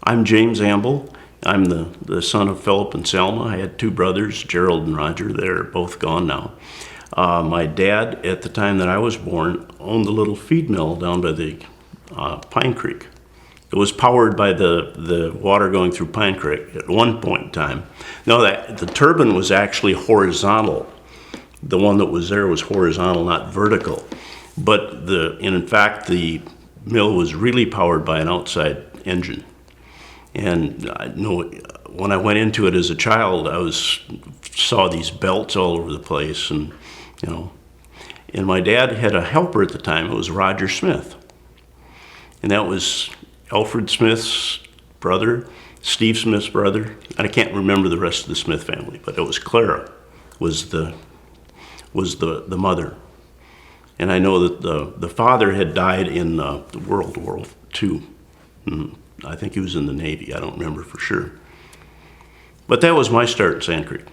I'm James Amble. I'm the son of Philip and Selma. I had two brothers, Gerald and Roger. They're both gone now. My dad, at the time that I was born, owned a little feed mill down by the Pine Creek. It was powered by the water going through Pine Creek at one point in time. No, the turbine was actually horizontal. The one that was there was horizontal, not vertical. But in fact, the mill was really powered by an outside engine. And I know when I went into it as a child, saw these belts all over the place, and And my dad had a helper at the time. It was Roger Smith, and that was Alfred Smith's brother, Steve Smith's brother, and I can't remember the rest of the Smith family, but it was Clara was the mother. And I know that the father had died in World War II. I think he was in the Navy. I don't remember for sure. But that was my start in Sand Creek.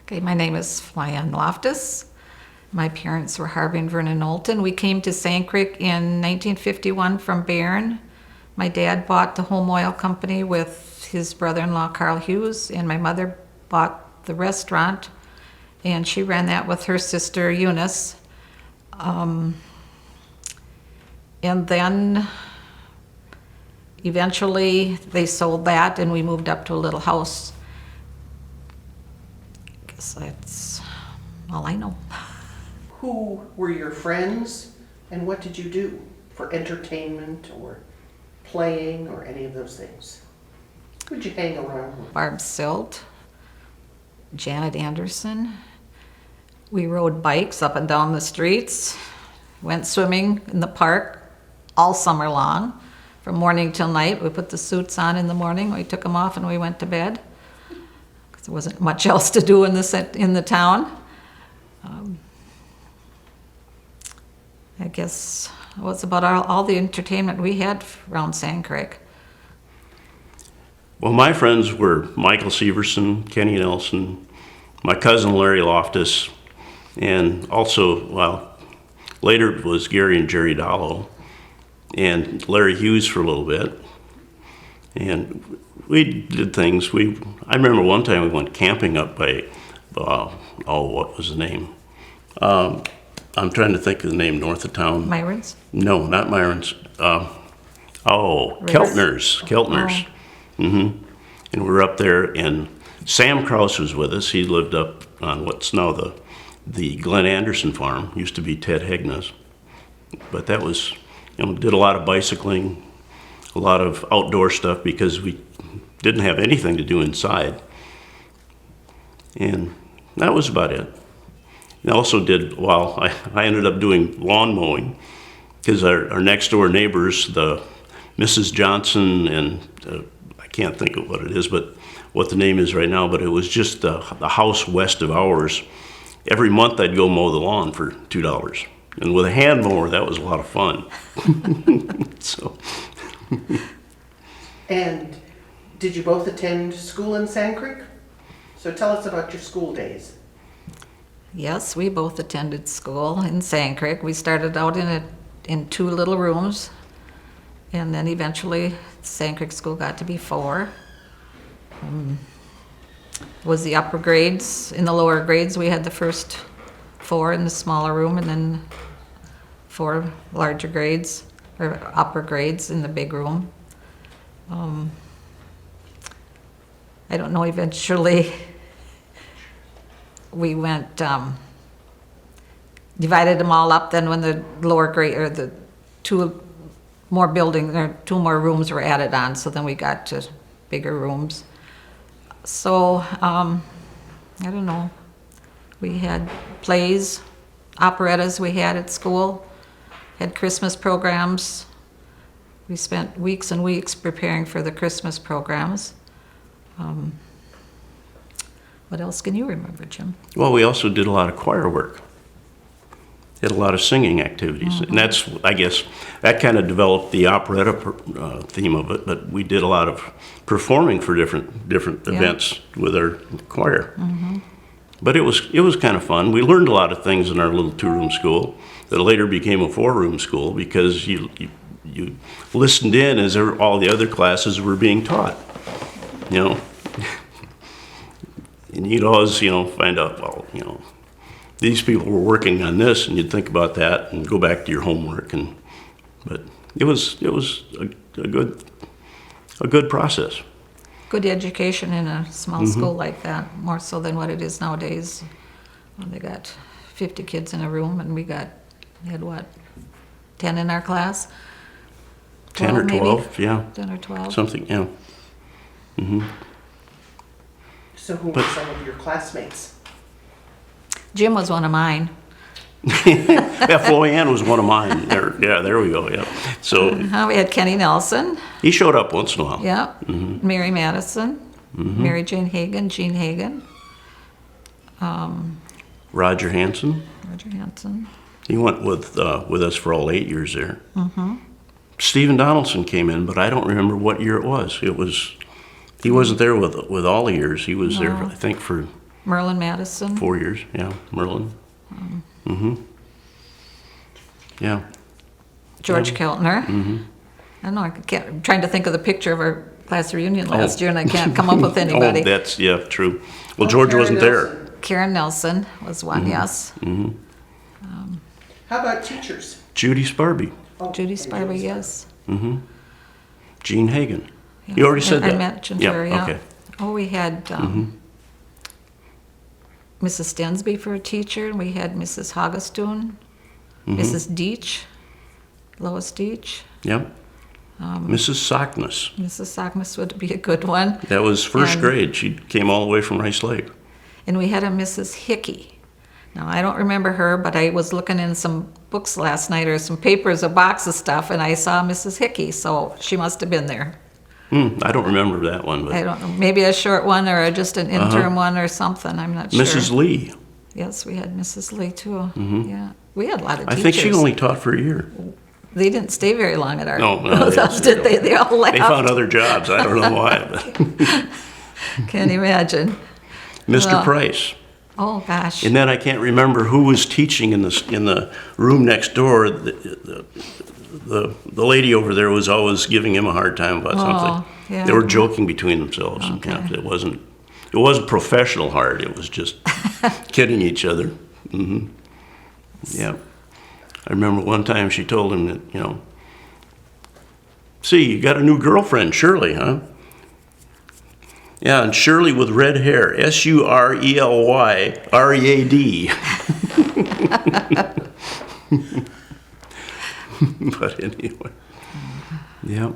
Okay, my name is FloyAnn Lofthus. My parents were Harvey and Vernon Knowlton. We came to Sand Creek in 1951 from Barron. My dad bought the home oil company with his brother-in-law Carl Hughes, and my mother bought the restaurant, and she ran that with her sister Eunice. And then eventually they sold that and we moved up to a little house. I guess that's all I know. Who were your friends and what did you do for entertainment or playing or any of those things? Who'd you hang around with? Barb Silt, Janet Anderson. We rode bikes up and down the streets, went swimming in the park all summer long, from morning till night. We put the suits on in the morning, we took them off and we went to bed, because there wasn't much else to do in the town. I guess it was about all the entertainment we had around Sand Creek. Well, my friends were Michael Severson, Kenny Nelson, my cousin Larry Lofthus, and also, later it was Gary and Jerry Dollo, and Larry Hughes for a little bit. And we did things. I remember one time we went camping up by, what was the name? I'm trying to think of the name north of town. Myron's? No, not Myron's. Keltner's. Keltner's. And we were up there, and Sam Krause was with us. He lived up on what's now the Glenn Anderson farm. Used to be Ted Hegna's. But that was, did a lot of bicycling, a lot of outdoor stuff because we didn't have anything to do inside. And that was about it. I also I ended up doing lawn mowing because our next door neighbors, the Mrs. Johnson, and I can't think of what it is, but what the name is right now, but it was just the house west of ours. Every month I'd go mow the lawn for $2. And with a hand mower, that was a lot of fun. And did you both attend school in Sand Creek? So tell us about your school days. Yes, we both attended school in Sand Creek. We started out in 2 little rooms, and then eventually Sand Creek School got to be 4. Was the upper grades. In the lower grades, we had the first 4 in the smaller room, and then 4 larger grades, or upper grades in the big room. I don't know, eventually we went, divided them all up. Then when the lower grade, or the 2 more buildings, or 2 more rooms were added on, so then we got to bigger rooms. So, I don't know, we had plays, operettas we had at school, had Christmas programs. We spent weeks and weeks preparing for the Christmas programs. What else can you remember, Jim? Well, we also did a lot of choir work. Did a lot of singing activities. And that's, I guess, that kind of developed the operetta theme of it, but we did a lot of performing for different events with our choir. But it was kind of fun. We learned a lot of things in our little 2-room school that later became a 4-room school because you you listened in as all the other classes were being taught, you know. And you'd always, find out, well, these people were working on this, and you'd think about that and go back to your homework. But it was a good process. Good education in a small school like that, more so than what it is nowadays. When they got 50 kids in a room, and we had what, 10 in our class? 10 or 12, yeah. 10 or 12. Something, yeah. Mm-hmm. So who were some of your classmates? Jim was one of mine. Yeah, FloyAnn was one of mine. There we go, yeah. So We had Kenny Nelson, he showed up once in a while. yeah, Mary Madison, Mary Jane Hagan, Jean Hagan, Roger Hansen. Roger Hanson. He went with us for all 8 years there. Stephen Donaldson came in, but I don't remember what year it was. He wasn't there with all the years. He was there, I think, for Merlin Madison. 4 years. Yeah, Merlin. Yeah. George Keltner. I don't know, I'm trying to think of the picture of our class reunion last year, and I can't come up with anybody. Oh, that's true. Well, George Karen wasn't Nelson. there. Karen Nelson was one, yes. How about teachers? Judy Sparby. Oh, Judy and Sparby, yes. Jean Hagan. Yeah. You already said I that. mentioned her, yeah. Okay. Oh, we had Mrs. Stensby for a teacher, and we had Mrs. Hoggestoon, Mrs. Deach, Lois Deach. Yep. Mrs. Sockness. Mrs. Sockness would be a good one. That was first And- grade. She came all the way from Rice Lake. And we had a Mrs. Hickey. Now, I don't remember her, but I was looking in some books last night, or some papers, a box of stuff, and I saw Mrs. Hickey, so she must have been there. I don't remember that one, but I don't know, maybe a short one or just an interim one or something, I'm not sure. Mrs. Lee. Yes, we had Mrs. Lee too, yeah. We had a lot of I teachers. think she only taught for a year. They didn't stay very long at our, No, did they? They all left. They found other jobs. I don't know why, but Can't imagine. Mr. Well, Price. Oh, gosh. And then I can't remember who was teaching in the room next door. The lady over there was always giving him a hard time about something. Yeah. They were joking between themselves. Okay. Yeah, it wasn't professional hard. It was just kidding each other. Yeah. I remember one time she told him that, see, you got a new girlfriend, Shirley, huh? Yeah, and Shirley with red hair, SURELYREAD. But anyway, yeah.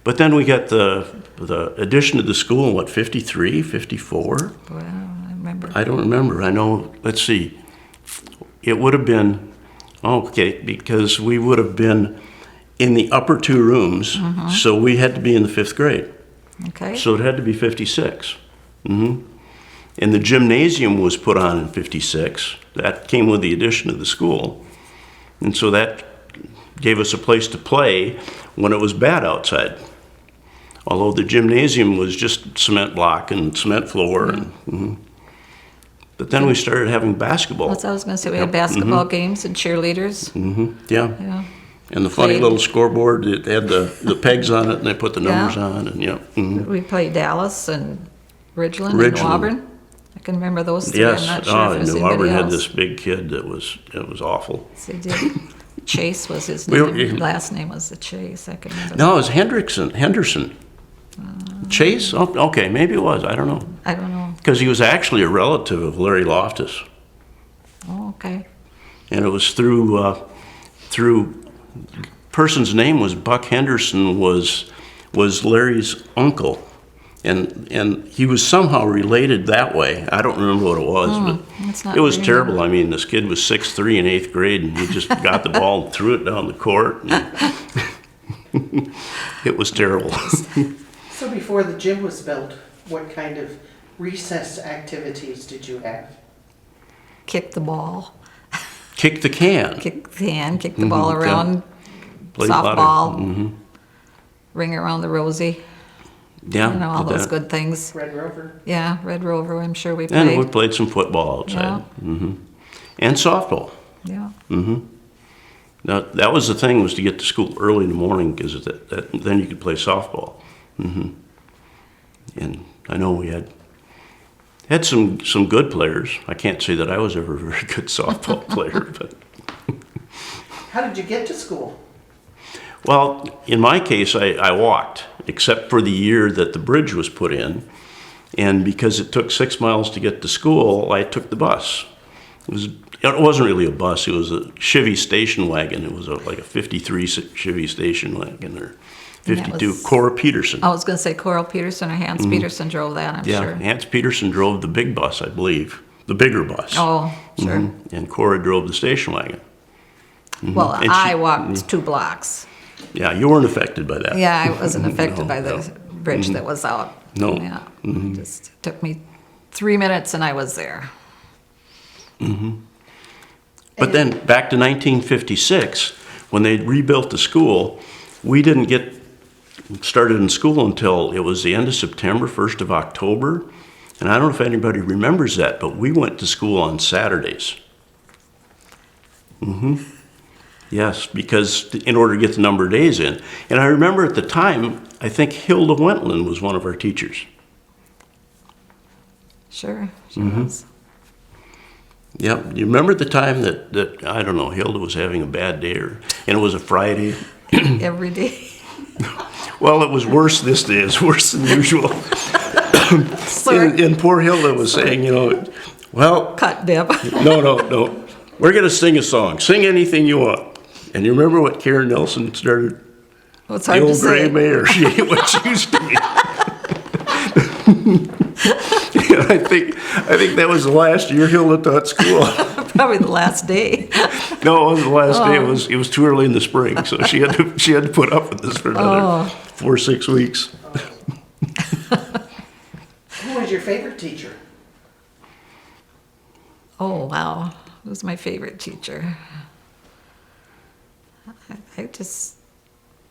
But then we got the addition to the school in what, 53, 54? Well, I remember. I don't remember. I know, let's see. It would have been, because we would have been in the upper two rooms, so we had to be in the 5th grade. Okay. So it had to be 56. And the gymnasium was put on in 56. That came with the addition of the school. And so that gave us a place to play when it was bad outside. Although the gymnasium was just cement block and cement floor. But then we started having basketball. That's what I was going to say. We had basketball games and cheerleaders. Yeah. Yeah. And the funny Played. little scoreboard, it had the pegs on it, and they put the numbers on, and We played Dallas and Ridgeland and New Auburn. I can remember those three. Yes. I'm not sure if it was New anybody Auburn had else. this big kid that was awful. Yes, they did. Chase was his We were- name. Last name was the Chase. I can remember. No, it was Henderson. Chase? Oh, okay, maybe it was. I don't know. I don't know. Because he was actually a relative of Larry Lofthus. Oh, okay. And it was through person's name was Buck Henderson, was Larry's uncle. And he was somehow related that way. I don't remember what it was, that's but not it was very terrible. I mean, this kid was 6'3" in 8th grade, and he just got the ball and threw it down the court. And it was terrible. So before the gym was built, what kind of recess activities did you have? Kick the ball. Kick the can. Kick the hand. Kick the ball yeah. around. Played a lot of- Softball. Ring around the rosy. Yeah. You know, all did those that. good things. Red Rover? Yeah, Red Rover, I'm sure we played. And we played some football outside. Yeah. And softball. Yeah. Now, that was the thing, was to get to school early in the morning, because then you could play softball. And I know we had some good players. I can't say that I was ever a very good softball player, but How did you get to school? well, in my case, I walked, except for the year that the bridge was put in. And because it took 6 miles to get to school, I took the bus. It wasn't really a bus, it was a Chevy station wagon. It was like a 53 Chevy station wagon, or 52. Cora Peterson. I was going to say Coral Peterson or Hans Peterson drove that, I'm Yeah, sure. Hans Peterson drove the big bus, I believe, the bigger bus. Oh, sure. And Cora drove the station wagon. Well, And I walked 2 blocks. Yeah, you weren't affected by that. Yeah, I wasn't affected No, by the no. bridge that was out. No. Yeah, just took me 3 minutes and I was there. But then back to 1956, when they rebuilt the school, we didn't get started in school until it was the end of September, 1st of October. And I don't know if anybody remembers that, but we went to school on Saturdays. Yes, because in order to get the number of days in. And I remember at the time, I think Hilda Wentland was one of our teachers. Sure, she was. Yep. You remember the time that I don't know, Hilda was having a bad day, and it was a Friday? Every day. Well, it was worse this day. It's worse than usual. Sorry. And poor Hilda was saying, well, Cut, Deb. no. We're going to sing a song. Sing anything you want. And you remember what Karen Nelson started? Well, it's The hard to old gray say. mare. She ain't what she used to be. And I think that was the last year Hilda taught school. Probably the last day. No, it wasn't the last day. It was too early in the spring, so she had to put up with this for another 4 or 6 weeks. Who was your favorite teacher? Oh, wow. Who was my favorite teacher? I just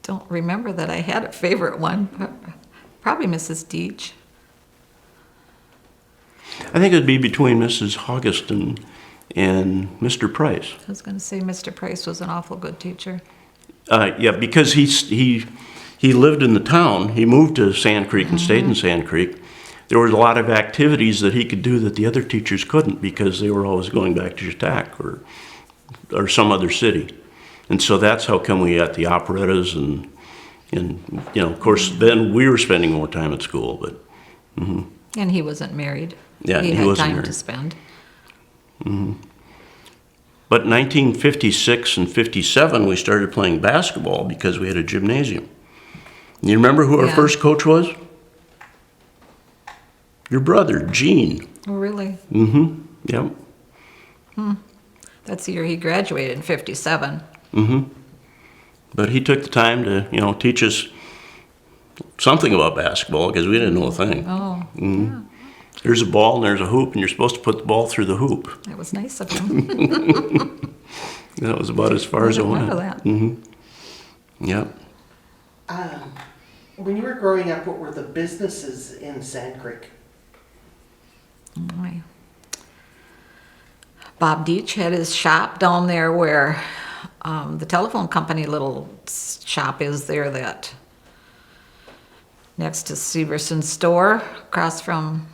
don't remember that I had a favorite one. Probably Mrs. Deach. I think it'd be between Mrs. Hoggeston and Mr. Price. I was going to say Mr. Price was an awful good teacher. Yeah, because he lived in the town. He moved to Sand Creek and stayed in Sand Creek. There was a lot of activities that he could do that the other teachers couldn't, because they were always going back to Chautauqua or some other city. And so that's how come we got the operettas and of course, then we were spending more time at school, but. And he wasn't married. Yeah, he he had wasn't time married. to spend. But 1956 and 57, we started playing basketball because we had a gymnasium. You remember who our Yeah. first coach was? Your brother, Gene. Oh, really? Yep. That's the year he graduated in 57. But he took the time to, teach us something about basketball, because we didn't know a thing. Oh, There's a ball and there's a hoop, and you're supposed to put the ball through the hoop. that was nice of him. That was about as far as I it went. remember that. Yep. When you were growing up, what were the businesses in Sand Creek? My- Bob Deach had his shop down there where the telephone company little shop is there, that next to Severson's store, across from,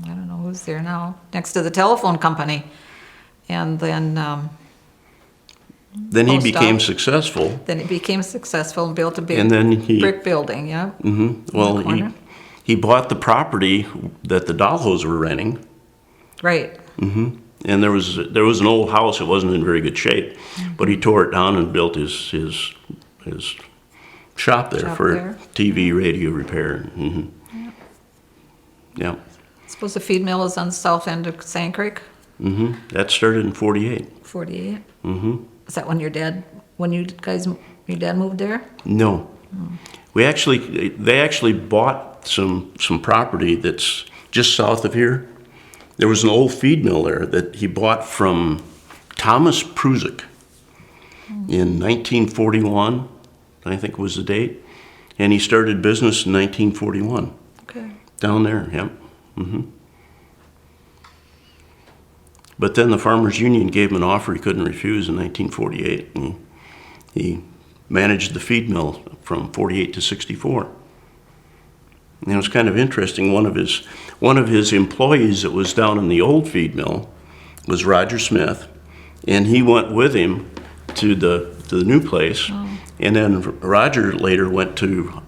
I don't know who's there now, next to the telephone company. And then Then he Post became op. successful. he became successful and built a big And then he- brick building, yeah. Well, the corner. he bought the property that the Dollhoes were renting. Right. And there was an old house. It wasn't in very good shape, but he tore it down and built his shop there Shop for there. TV, radio repair. Yeah. I suppose the feed mill is on the south end of Sand Creek, That started in 48. 48. Is that when your dad moved there? No. They actually bought some property that's just south of here. There was an old feed mill there that he bought from Thomas Prusick in 1941, I think was the date. And he started business in 1941 Okay. down there, yep. But then the Farmers Union gave him an offer he couldn't refuse in 1948. And He managed the feed mill from 48 to 64. And it was kind of interesting. One of his employees that was down in the old feed mill was Roger Smith, and he went with him to the new place. And then Roger later went to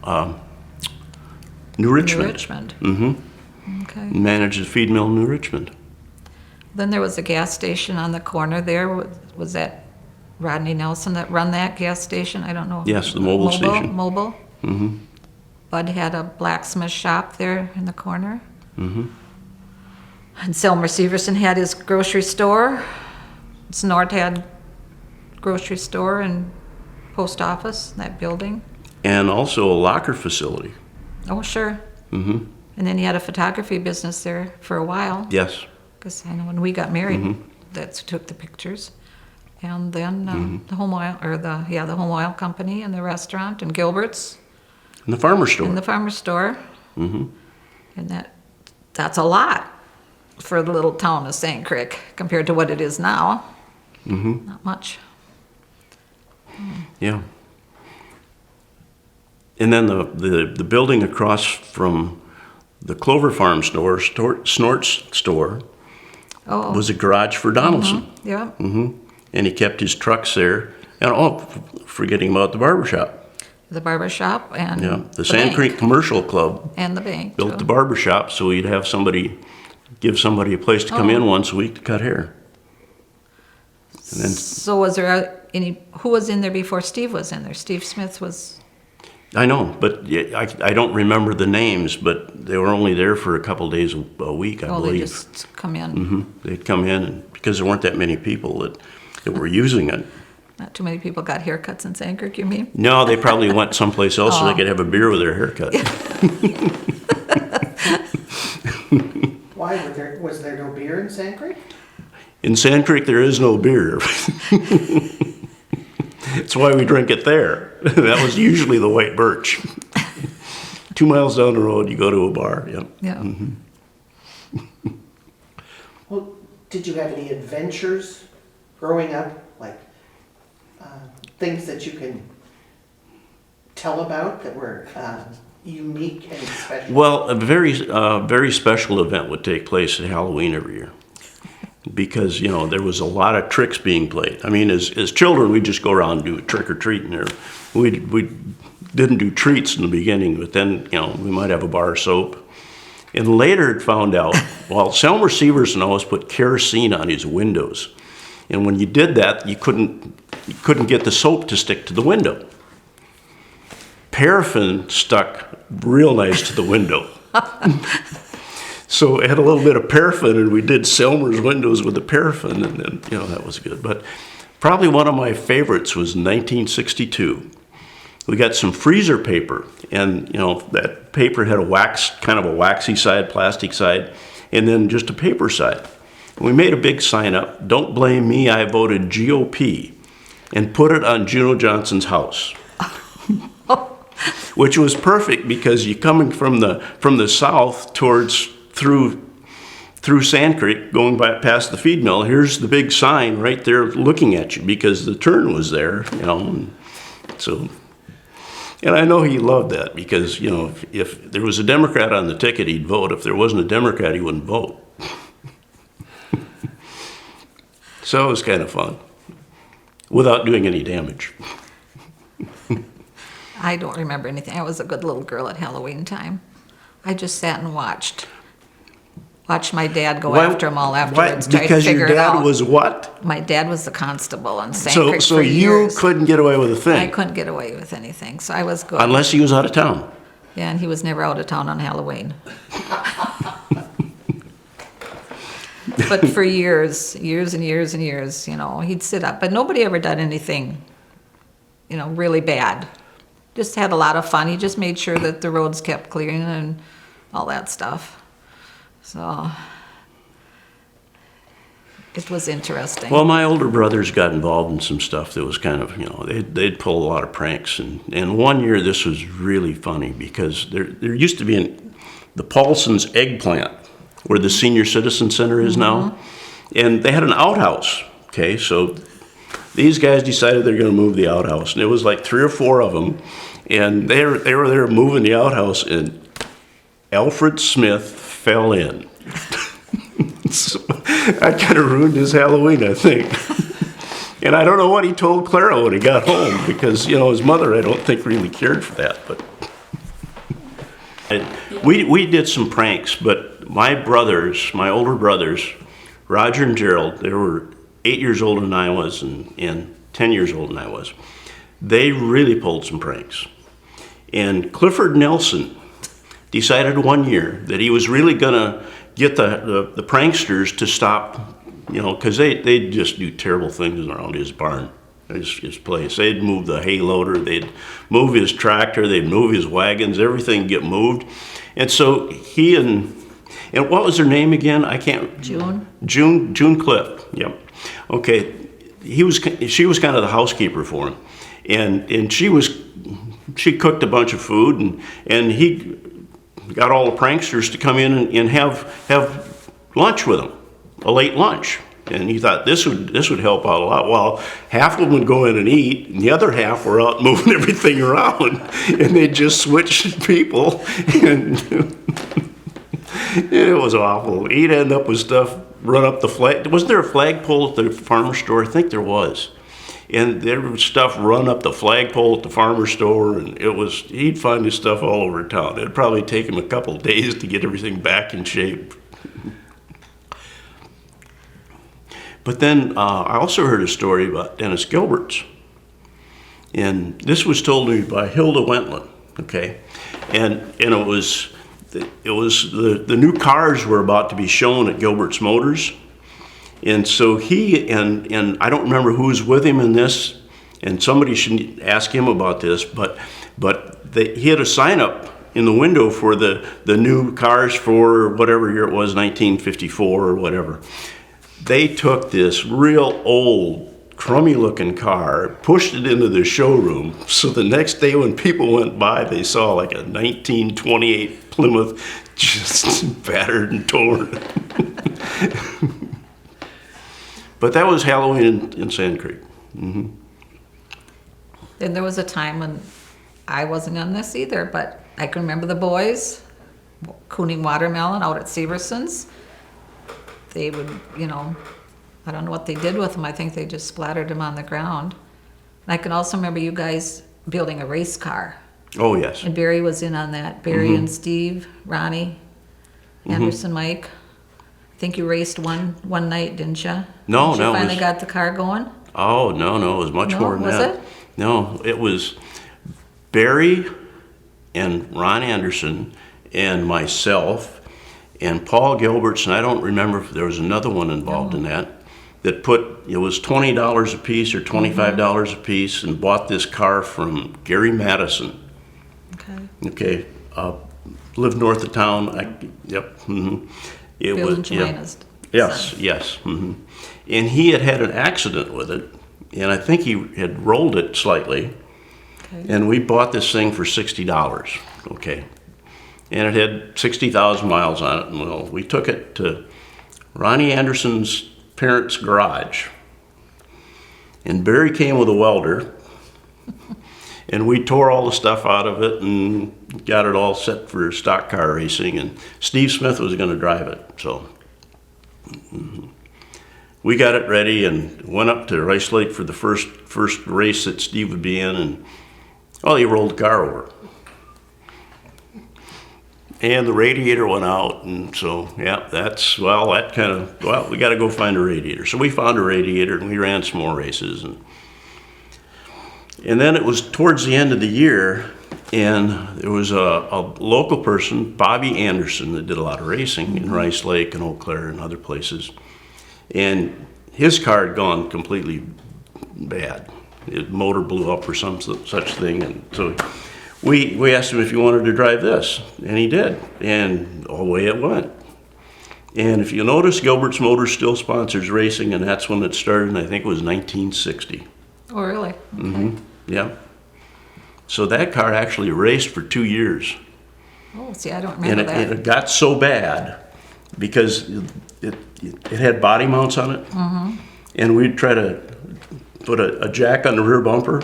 New Richmond. New Richmond. Mm-hmm. Okay. Managed the feed mill in New Richmond. Then there was a gas station on the corner there. Was that Rodney Nelson that run that gas station? I don't know. Yes, the mobile station. Mobile. Mm-hmm. Bud had a blacksmith shop there in the corner. Mm-hmm. And Selmer Severson had his grocery store. Snort had grocery store and post office, that building. And also a locker facility. Oh, sure. Mm-hmm. And then he had a photography business there for a while. Yes. Because I know when we got married, Mm-hmm. that's who took the pictures. And then the home oil, or the home oil company and the restaurant and Gilbert's And the farmer store. and the farmer store. Mm-hmm. And that's a lot for the little town of St. Crick compared to what it is now. Mm-hmm. Not much. Yeah. And then the building across from the Clover Farm store, Snort's store, Oh, was a garage for Donaldson. yeah. Mm-hmm. And he kept his trucks there. And forgetting about the barber shop. The barber shop and Yeah. The Sand bank. Creek Commercial Club And the bank. built too. the barber shop so he'd have give somebody a place to come in once a week to cut hair. And then So was there who was in there before Steve was in there? Steve Smith was, I know, but I don't remember the names, but they were only there for a couple days a week, I they believe. just come in. Hmm. They'd come in, and because there weren't that many people that were using it. Not too many people got haircuts in Sandkirk, you mean? No, they probably went someplace else so they could have a beer with their haircut. Why was there no beer in Sand Creek? In Sand Creek, there is no beer. That's why we drink it there. That was usually the White Birch. 2 miles down the road, you go to a bar. Yep. Yeah. Mm-hmm. Well, did you have any adventures growing up, like things that you can tell about that were unique and special? Well, a very special event would take place at Halloween every year. Because, there was a lot of tricks being played. I mean, as children, we'd just go around and do trick-or-treating there. We didn't do treats in the beginning, but then, we might have a bar of soap. And later it found out, Selmer Severson always put kerosene on his windows. And when you did that, you couldn't get the soap to stick to the window. Paraffin stuck real nice to the window. So it had a little bit of paraffin, and we did Selmer's windows with the paraffin, and then, that was good. But probably one of my favorites was 1962. We got some freezer paper, and, that paper had kind of a waxy side, plastic side, and then just a paper side. And we made a big sign up, "Don't blame me, I voted GOP," and put it on Juno Johnson's house. Which was perfect because you coming from the south through Sand Creek, going past the feed mill, here's the big sign right there looking at you because the turn was there, And I know he loved that because, if there was a Democrat on the ticket, he'd vote. If there wasn't a Democrat, he wouldn't vote. So it was kind of fun without doing any damage. I don't remember anything. I was a good little girl at Halloween time. I just sat and watched my dad go after them all afterwards. Try to Because figure your it out. dad was what? My dad was the constable in St. So Crick for you years. couldn't get away with a I thing couldn't get away with anything, so I was good. unless he was out of town. Yeah, and he was never out of town on Halloween. But for years and years and years, he'd sit up. But nobody ever done anything, really bad. Just had a lot of fun. He just made sure that the roads kept clean and all that stuff. So it was interesting. Well, my older brothers got involved in some stuff that was kind of, they'd pull a lot of pranks. And one year this was really funny because there used to be the Paulson's egg plant where the senior citizen center is now. And they had an outhouse, okay? So these guys decided they're going to move the outhouse, and it was like 3 or 4 of them, and they were there moving the outhouse, and Alfred Smith fell in. So that kind of ruined his Halloween, I think. And I don't know what he told Clara when he got home, because, you know, his mother, I don't think, really cared for that. But we did some pranks, but my brothers, my older brothers, Roger and Gerald, they were 8 years older than I was and 10 years older than I was. They really pulled some pranks. And Clifford Nelson decided one year that he was really going to get the pranksters to stop, you know, because they'd just do terrible things around his barn, his place. They'd move the hay loader, they'd move his tractor, they'd move his wagons, everything get moved. And so he and what was her name again? I can't. June Cliff. Yep. Okay. She was kind of the housekeeper for him, and she cooked a bunch of food, and he got all the pranksters to come in and have lunch with him, a late lunch. And he thought this would help out a lot. Well, half of them would go in and eat, and the other half were out moving everything around, and they just switched people, and it was awful. He'd end up with stuff run up the flag. Wasn't there a flagpole at the farmer's store? I think there was. And there was stuff run up the flagpole at the farmer's store, and he'd find his stuff all over town. It'd probably take him a couple of days to get everything back in shape. But then I also heard a story about Dennis Gilbert's. And this was told to me by Hilda Wentland, okay? And it was the new cars were about to be shown at Gilbert's Motors. And so he, and I don't remember who was with him in this, and somebody should ask him about this, but he had a sign up in the window for the new cars for whatever year it was, 1954 or whatever. They took this real old, crummy-looking car, pushed it into the showroom, so the next day when people went by, they saw like a 1928 Plymouth just battered and torn. But that was Halloween in Sand Creek. Mm-hmm. Then there was a time when I wasn't on this either, but I can remember the boys cooning watermelon out at Severson's. They would, you know, I don't know what they did with them. I think they just splattered them on the ground. And I can also remember you guys building a race car. Oh, yes. And Barry was in on that. Barry and Steve, Ronnie, Anderson, Mike. I think you raced one night, didn't you? No, you finally got the car going? Oh, no, it was much more than that. Was it? No, it was Barry and Ron Anderson and myself and Paul Gilberts, and I don't remember if there was another one involved in that put, it was $20 a piece or $25 a piece, and bought this car from Gary Madison. Okay, lived north of town. Yep. Mm-hmm. It Bill was, and Jemima's yes, son. yes. Mm-hmm. And he had an accident with it, and I think he had rolled it slightly. Okay. And we bought this thing for $60. Okay. And it had 60,000 miles on it. And well, we took it to Ronnie Anderson's parents' garage. And Barry came with a welder. And we tore all the stuff out of it and got it all set for stock car racing. And Steve Smith was going to drive it. So we got it ready and went up to Rice Lake for the first race that Steve would be in. And he rolled the car over. And the radiator went out, and so, we got to go find a radiator. So we found a radiator, and we ran some more races. And then it was towards the end of the year, and there was a local person, Bobby Anderson, that did a lot of racing in Rice Lake and Eau Claire and other places. And his car had gone completely bad. His motor blew up or some such thing, and so we asked him if he wanted to drive this, and he did, and away it went. And if you notice, Gilbert's Motors still sponsors racing, and that's when it started, and I think it was 1960. Oh, really? Okay. Mm-hmm. Yeah. So that car actually raced for 2 years. Oh, see, I don't remember that. And it got so bad because it had body mounts on it, and we'd try to put a jack on the rear bumper.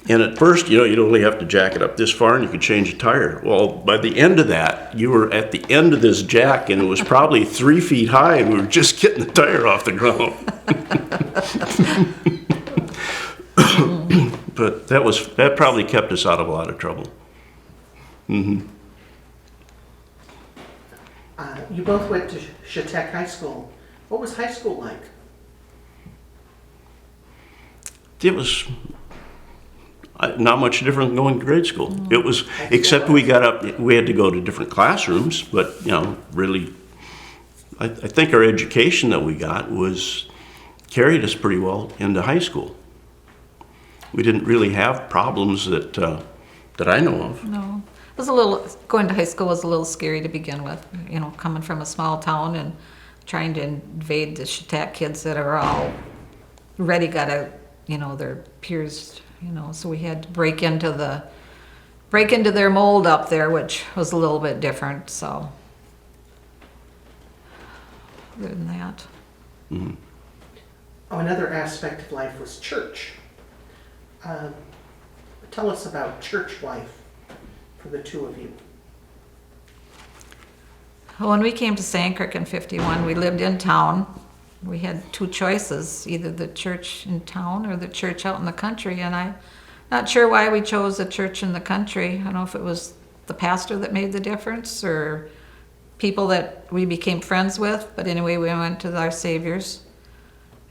And at first, you'd only have to jack it up this far and you could change the tire. Well, by the end of that, you were at the end of this jack and it was probably 3 feet high and we were just getting the tire off the ground. But that probably kept us out of a lot of trouble. You both went to Chautauqua High School. What was high school like? It was not much different than going to grade school. It was, except we had to go to different classrooms, but, really, I think our education that we got carried us pretty well into high school. We didn't really have problems that I know of. No. Going to high school was a little scary to begin with, coming from a small town and trying to invade the Chautauqua kids that are all already got their peers, so we had to break into their mold up there, which was a little bit different, so. Other than that. Mm-hmm. Oh, another aspect of life was church. Tell us about church life for the two of you. When we came to Sandcreek in '51, we lived in town. We had two choices, either the church in town or the church out in the country, and I'm not sure why we chose the church in the country. I don't know if it was the pastor that made the difference or people that we became friends with, but anyway, we went to our Savior's,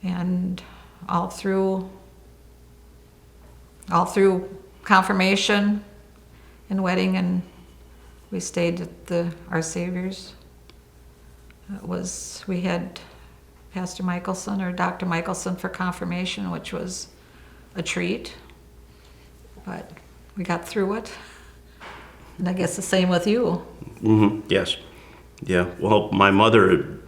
and all through confirmation and wedding, and we stayed at our Savior's. We had Pastor Michelson or Dr. Michelson for confirmation, which was a treat, but we got through it. And I guess the same with you. Mm-hmm. Yes. Yeah. Well, my mother had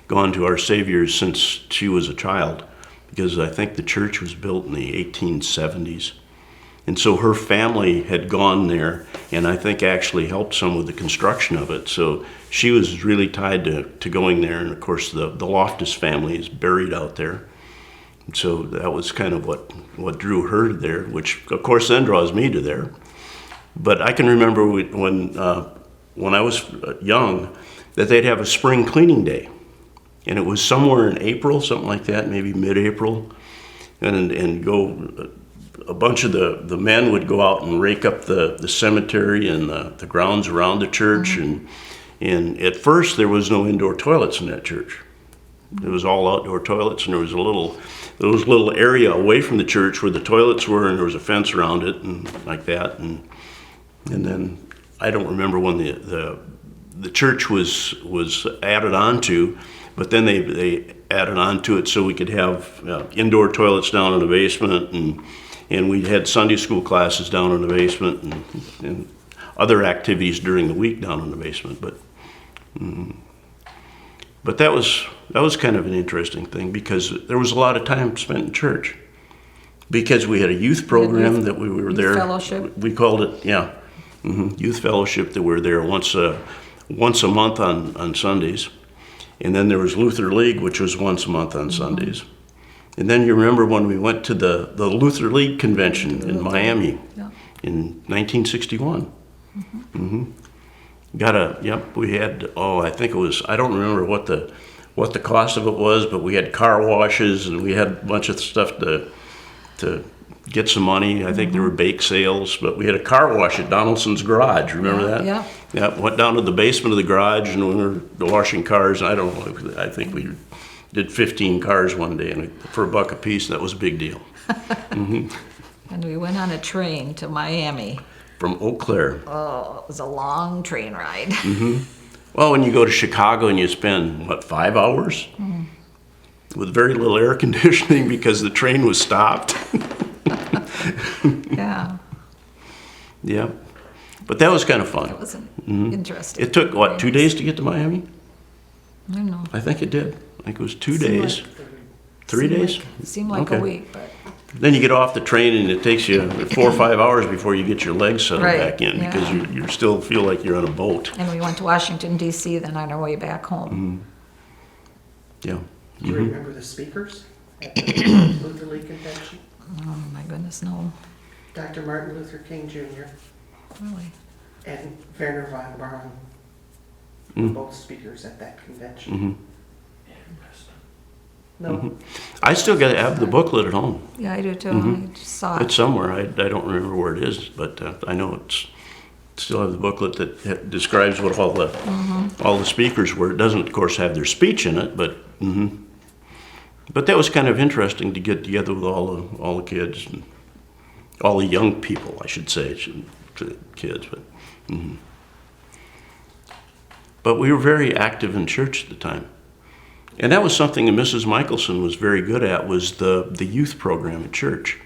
gone to Our Savior's since she was a child, because I think the church was built in the 1870s. And so her family had gone there, and I think actually helped some with the construction of it. So she was really tied to going there. And of course, the Lofthus family is buried out there. And so that was kind of what drew her there, which of course then draws me to there. But I can remember when I was young, that they'd have a spring cleaning day. And it was somewhere in April, something like that, maybe mid-April, and go. A bunch of the men would go out and rake up the cemetery and the grounds around the church. Mm-hmm. And at first there was no indoor toilets in that church. It was all outdoor toilets, and there was a little area away from the church where the toilets were, and there was a fence around it and like that. And then I don't remember when the church was added onto, but then they added onto it so we could have indoor toilets down in the basement, and we had Sunday school classes down in the basement and other activities during the week down in the basement. But that was kind of an interesting thing, because there was a lot of time spent in church, because we had a youth program that we were there. Youth fellowship. We called it, youth fellowship, that we were there once a month on Sundays. And then there was Luther League, which was once a month on Sundays. And then you remember when we went to the Luther League convention in Miami in 1961. We had, I think it was, I don't remember what the cost of it was, but we had car washes and we had a bunch of stuff to get some money. I think there were bake sales, but we had a car wash at Donaldson's garage. Remember that? Yeah. Yeah, went down to the basement of the garage and we were washing cars. I don't know, I think we did 15 cars one day, and for $1 a piece, that was a big deal. And we went on a train to Miami. From Eau Claire. Oh, it was a long train ride. Well, when you go to Chicago and you spend, 5 hours? With very little air conditioning because the train was stopped. Yeah. Yeah. But that was kind of fun. It was interesting. It took, 2 days to get to Miami? I don't know. I think it did. I think it was 2 days. 3 days? Seemed like Okay. a week, but. Then you get off the train and it takes you 4 or 5 hours before you get your legs settled Right, back in, because you still feel like you're on a boat. And we went to Washington, D.C. then on our way back home. Yeah. Do you remember the speakers? at the Luther League convention? Oh, my goodness, no, Dr. Martin Luther King Jr. really. and Werner von Braun were Mm. both speakers at that convention. Mm-hmm. No, Mhm. I still got to have the booklet at home. Yeah, I do too. Mhm. I just saw it. It's somewhere. I don't remember where it is, but I know it's still have the booklet that describes what all the speakers were. It doesn't, of course, have their speech in it, but that was kind of interesting to get together with all the kids and all the young people, I should say, kids. But we were very active in church at the time. And that was something that Mrs. Michelson was very good at, was the youth program at church.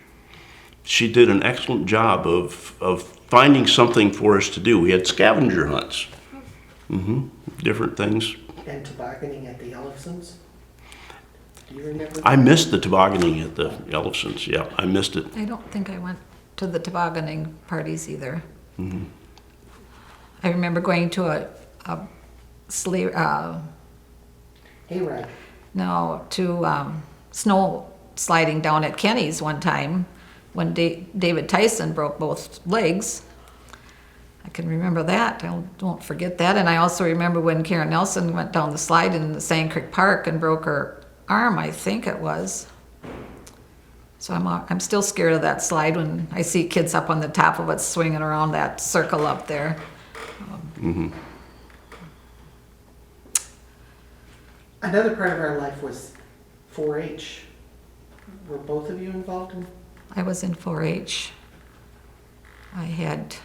She did an excellent job of finding something for us to do. We had scavenger hunts, different things. and tobogganing at the Ellisons. Do you remember? I missed the tobogganing at the Ellisons. Yeah, I missed it. I don't think I went to the tobogganing parties either. I remember going to a sleigh, Hayride. no, to snow sliding down at Kenny's one time when David Tyson broke both legs. I can remember that. I won't forget that. And I also remember when Karen Nelson went down the slide in the Sand Creek Park and broke her arm, I think it was. So I'm still scared of that slide when I see kids up on the top of it swinging around that circle up there. Another part of our life was 4-H. Were both of you involved in? I was in 4-H. I had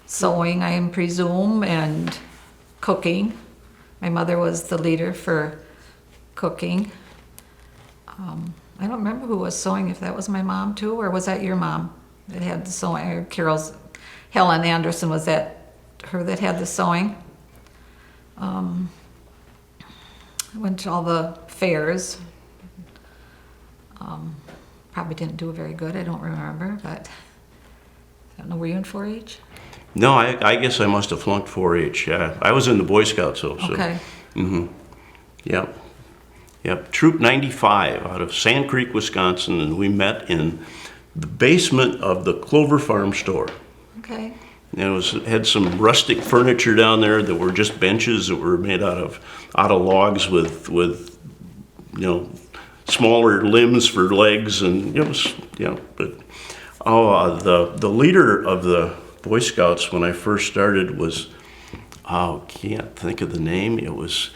sewing, I presume, and cooking. My mother was the leader for cooking. I don't remember who was sewing, if that was my mom too, or was that your mom that had the sewing, or Helen Anderson, was that her that had the sewing? I went to all the fairs. Probably didn't do very good, I don't remember, but I don't know, were you in 4-H? No, I guess I must have flunked 4-H. Yeah, I was in the Boy Scouts also. Okay. Yep. Yep. Troop 95 out of Sand Creek, Wisconsin, and we met in the basement of the Clover Farm store. Okay. And it had some rustic furniture down there that were just benches that were made out of logs with smaller limbs for legs, and it was but the leader of the Boy Scouts when I first started was can't think of the name. It was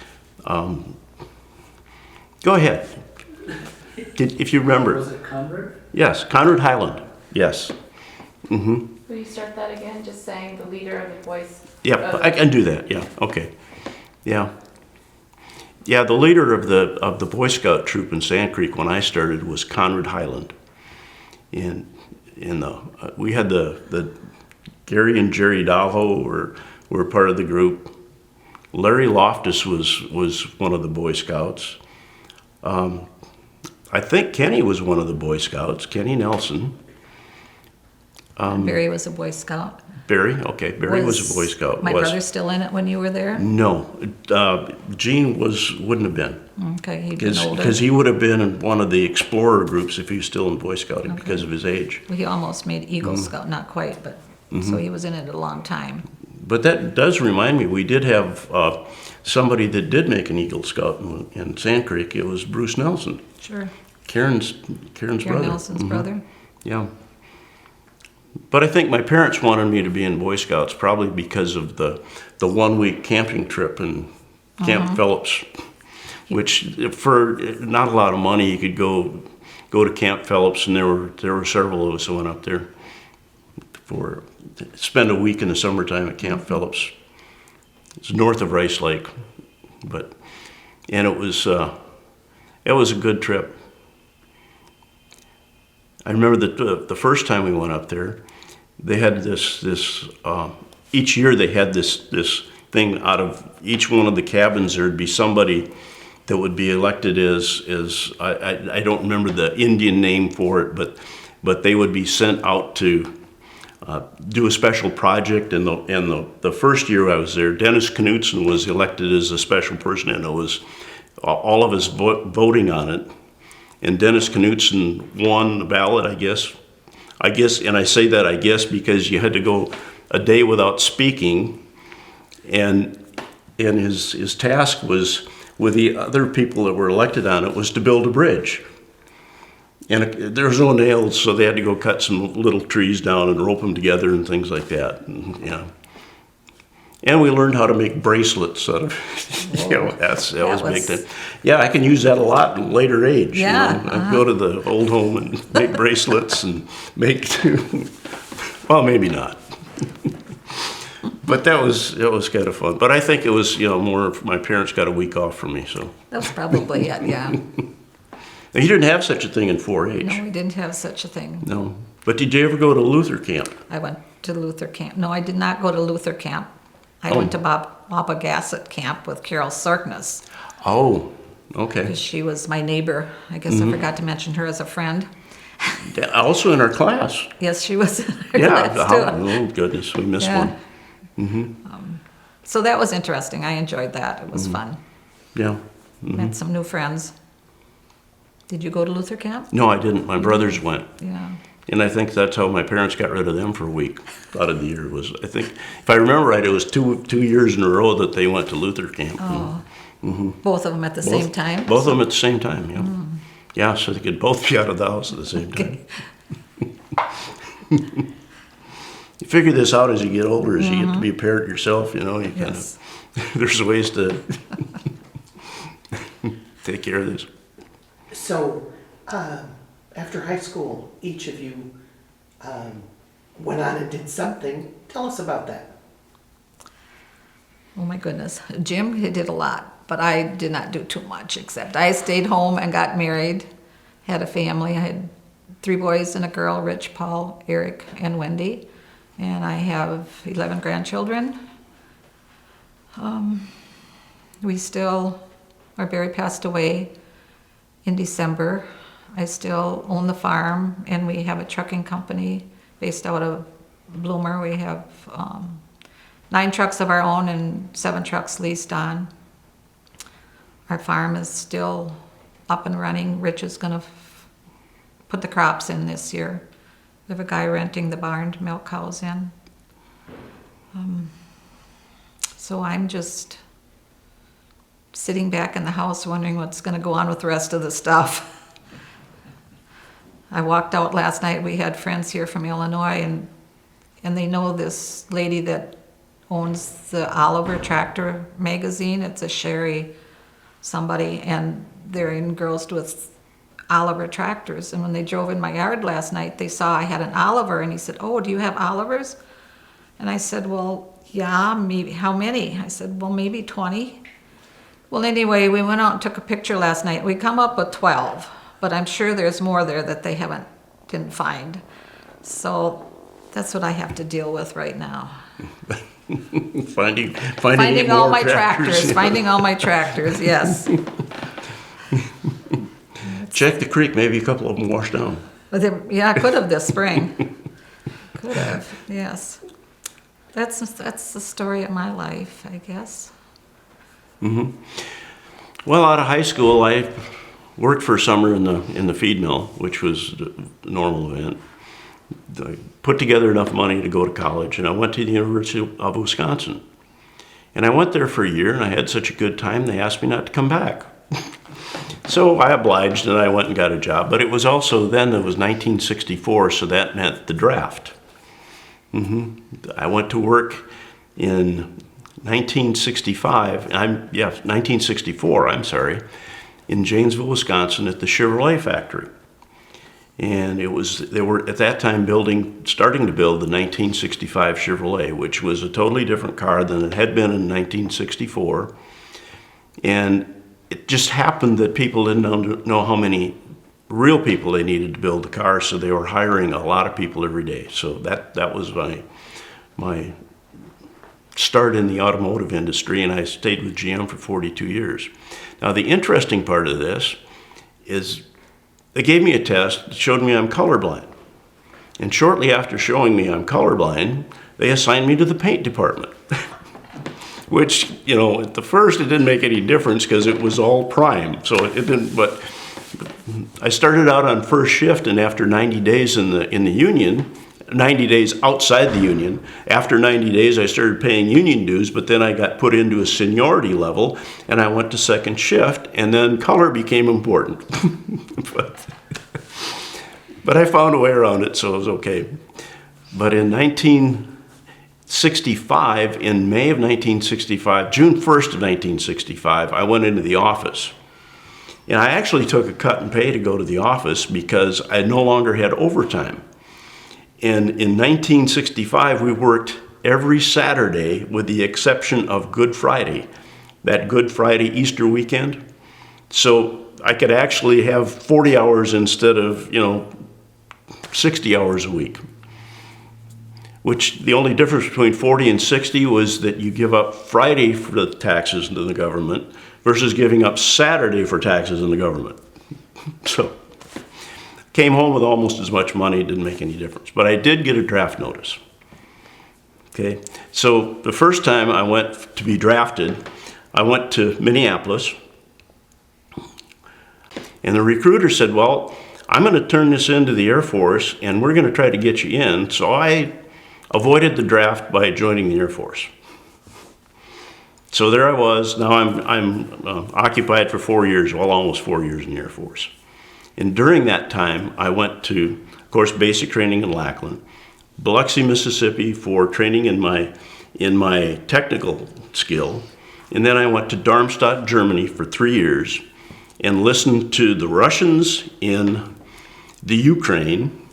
go ahead if you remember. Was it Conrad? Yes, Conrad Highland. Yes. Will you start that again, just saying the leader of the voice? Yeah, I can do that. Yeah. Okay. Yeah. Yeah, the leader of the Boy Scout troop in Sand Creek when I started was Conrad Highland. We had the Gary and Jerry Dalho were part of the group. Larry Lofthus was one of the Boy Scouts. I think Kenny was one of the Boy Scouts, Kenny Nelson. Barry was a Boy Scout. Barry, okay, Barry was a Boy Scout. My brother still in it when you were there? No, Gene wouldn't have been. Okay, he'd been older. Because he would have been in one of the explorer groups if he was still in Boy Scouting because of his age. Well, he almost made Eagle Scout, not quite, but, so he was in it a long time. But that does remind me, we did have somebody that did make an Eagle Scout in Sand Creek. It was Bruce Nelson, Sure. Karen's Karen brother. Nelson's brother. Yeah. But I think my parents wanted me to be in Boy Scouts probably because of the 1 week camping trip in Camp Phillips, which for not a lot of money you could go to Camp Phillips, and there were several of us who went up there for spend a week in the summertime at Camp Phillips. It's north of Rice Lake, and it was a good trip. I remember that the first time we went up there, they had this each year they had this thing out of each one of the cabins. There'd be somebody that would be elected as I don't remember the Indian name for it, but they would be sent out to do a special project. And the first year I was there, Dennis Knutson was elected as a special person, and it was all of us voting on it. and Dennis Knutson won the ballot, I guess. And I say that I guess because you had to go a day without speaking, and his task was, with the other people that were elected on it, was to build a bridge. And there was no nails, so they had to go cut some little trees down and rope them together and things like that. And, yeah. And we learned how to make bracelets out of, that was big thing. Yeah, I can use that a lot in later age. Yeah, I go to the old home and make bracelets and make, well, maybe not. But it was kind of fun. But I think it was, more, my parents got a week off from me, so. That's probably it, yeah. Now, you didn't have such a thing in 4-H. No, we didn't have such a thing. No. But did you ever go to Luther camp? I went to Luther camp. No, I did not go to Luther camp. I went to Papa Gassett camp with Carol Sarkness, Oh, okay. because she was my neighbor. I guess I forgot to mention her as a friend. Also in our class. Yes, she was in our Yeah. class too. Oh, goodness, we missed Yeah. one. So that was interesting. I enjoyed that. It was fun. Yeah. Met some new friends. Did you go to Luther camp? No, I didn't. My brothers went. Yeah. And I think that's how my parents got rid of them for a week out of the year. Was, I think, if I remember right, it was two years in a row that they went to Luther camp. Oh. Both of them at the same time? Both of them at the same time, yeah. Yeah, so they could both be out of the house at the same time. Okay. You figure this out as you get older, as you get to be a parent yourself, you kind Yes. of, there's ways to take care of this. So, after high school, each of you went on and did something. Tell us about that. Oh my goodness. Jim, he did a lot, but I did not do too much, except I stayed home and got married, had a family. I had 3 boys and a girl, Rich, Paul, Eric, and Wendy. And I have 11 grandchildren. Barry passed away in December. I still own the farm, and we have a trucking company based out of Bloomer. We have 9 trucks of our own and 7 trucks leased on. Our farm is still up and running. Rich is going to put the crops in this year. We have a guy renting the barn to milk cows in. So I'm just sitting back in the house wondering what's going to go on with the rest of the stuff. I walked out last night. We had friends here from Illinois, and they know this lady that owns the Oliver Tractor magazine. It's a Sherry somebody, and they're in Girls with Oliver Tractors. And when they drove in my yard last night, they saw I had an Oliver, and he said, "Oh, do you have Olivers?" And I said, "Well, yeah, maybe. How many?" I said, "Well, maybe 20. Well, anyway, we went out and took a picture last night. We come up with 12, but I'm sure there's more there that they didn't find. So that's what I have to deal with right now. Finding all more my tractors. Finding all my tractors, yes. Check the creek, maybe a couple of them washed down. But I could have this spring. Could have, yes. That's the story of my life, I guess. Mm-hmm. Well, out of high school, I worked for a summer in the feed mill, which was a normal event. I put together enough money to go to college, and I went to the University of Wisconsin. And I went there for a year, and I had such a good time, they asked me not to come back. So I obliged, and I went and got a job. But it was also then, it was 1964, so that meant the draft. I went to work in 1964, in Janesville, Wisconsin, at the Chevrolet factory. And they were at that time starting to build the 1965 Chevrolet, which was a totally different car than it had been in 1964. And it just happened that people didn't know how many real people they needed to build the car, so they were hiring a lot of people every day. So that was my start in the automotive industry, and I stayed with GM for 42 years. Now, the interesting part of this is they gave me a test that showed me I'm colorblind. And shortly after showing me I'm colorblind, they assigned me to the paint department. Which, at the first it didn't make any difference because it was all prime. So it didn't, but I started out on first shift, and after 90 days in the union, 90 days outside the union, after 90 days I started paying union dues, but then I got put into a seniority level, and I went to second shift, and then color became important. but I found a way around it, so it was okay. But in 1965, in May of 1965, June 1st of 1965, I went into the office. And I actually took a cut in pay to go to the office because I no longer had overtime. And in 1965, we worked every Saturday with the exception of Good Friday, that Good Friday Easter weekend. So I could actually have 40 hours instead of, 60 hours a week. Which the only difference between 40 and 60 was that you give up Friday for the taxes to the government versus giving up Saturday for taxes in the government. So came home with almost as much money, didn't make any difference. But I did get a draft notice. Okay, so the first time I went to be drafted, I went to Minneapolis, and the recruiter said, well, I'm going to turn this into the Air Force, and we're going to try to get you in. So I avoided the draft by joining the Air Force. So there I was. Now I'm occupied for 4 years, well, almost 4 years in the Air Force. And during that time, I went to, of course, basic training in Lackland, Biloxi, Mississippi for training in my technical skill. And then I went to Darmstadt, Germany for 3 years and listened to the Russians in the Ukraine.